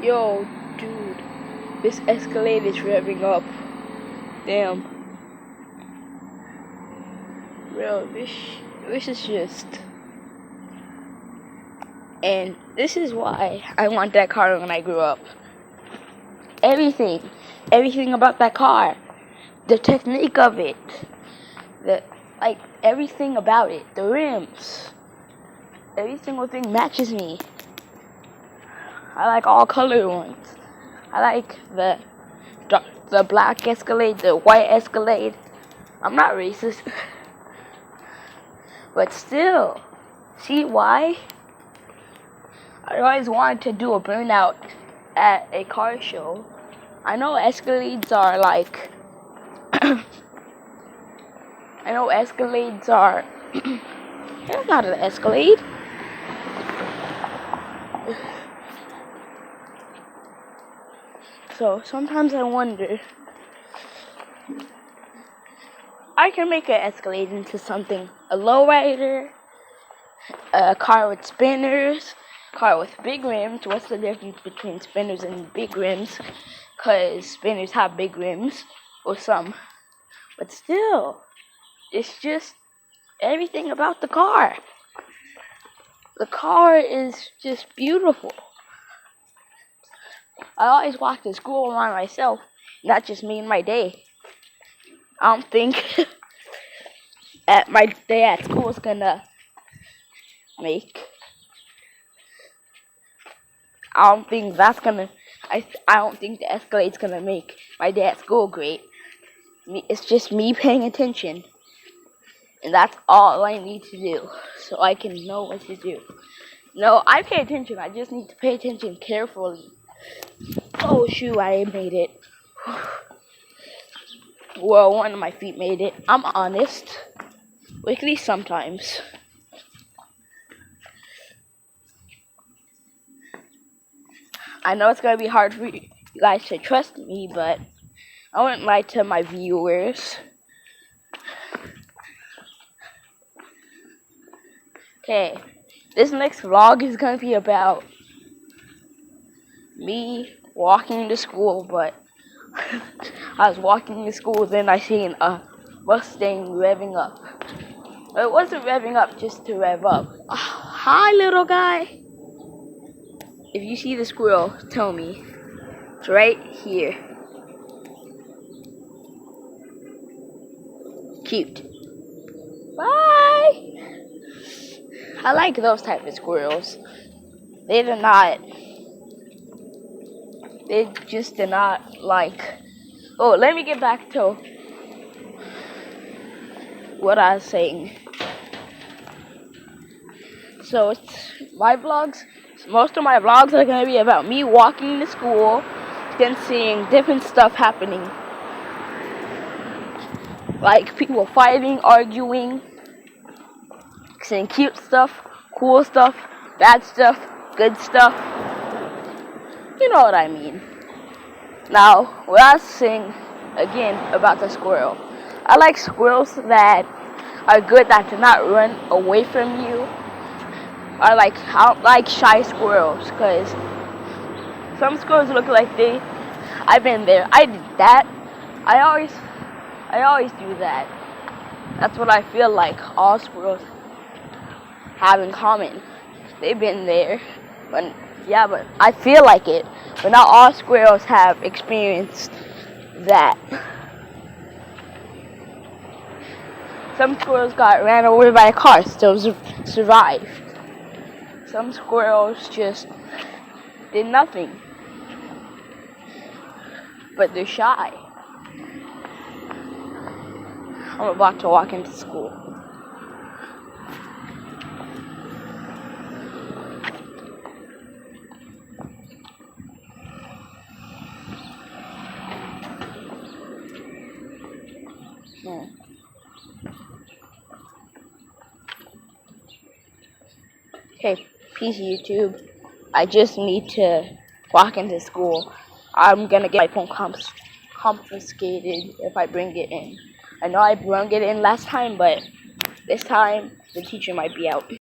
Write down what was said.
Yo, dude, this Escalade is revving up. Damn. Bro, this is just... And this is why I want that car when I grew up. Everything about that car. The technique of it. Everything about it. The rims. Every single thing matches me. I like all colored ones. I like the black Escalade, the white Escalade. I'm not racist. But still, see why? I always wanted to do a burnout at a car show. I know Escalades are like... I know Escalades are... That's not an Escalade. So sometimes I wonder, I can make an Escalade into something, a lowrider, a car with spinners, car with big rims. What's the difference between spinners and big rims? Because spinners have big rims, or some, but still, it's just everything about the car. The car is just beautiful. I always walk to school by myself, not just me and my day. I don't think at my day at school is gonna make. I don't think that's gonna. I don't think the Escalade's gonna make my day at school great. It's just me paying attention, and that's all I need to do, so I can know what to do. No, I pay attention. I just need to pay attention carefully. Oh shoot, I made it. Well, one of my feet made it. I'm honest. At least sometimes. I know it's gonna be hard for you guys to trust me, but I wouldn't lie to my viewers. Okay, this next vlog is gonna be about me walking to school, but I was walking to school, then I seen a Mustang revving up. It wasn't revving up just to rev up. Hi, little guy. If you see the squirrel, tell me. It's right here. Cute. Bye. I like those type of squirrels. They just do not like... Oh, let me get back to what I was saying. So it's my vlogs. Most of my vlogs are going to be about me walking to school, then seeing different stuff happening. Like people fighting, arguing, seeing cute stuff, cool stuff, bad stuff, good stuff. You know what I mean. Now, what I was saying again about the squirrel. I like squirrels that are good, that do not run away from you. I don't like shy squirrels, because some squirrels look like I've been there. I did that. I always do that. That's what I feel like all squirrels have in common. They've been there. But I feel like it. But not all squirrels have experienced that. Some squirrels got ran over by a car, still survived. Some squirrels just did nothing. But they're shy. I'm about to walk into school. Okay, peace YouTube. I just need to walk into school. I'm gonna get my phone confiscated if I bring it in. I know I brought it in last time, but this time the teacher might be out.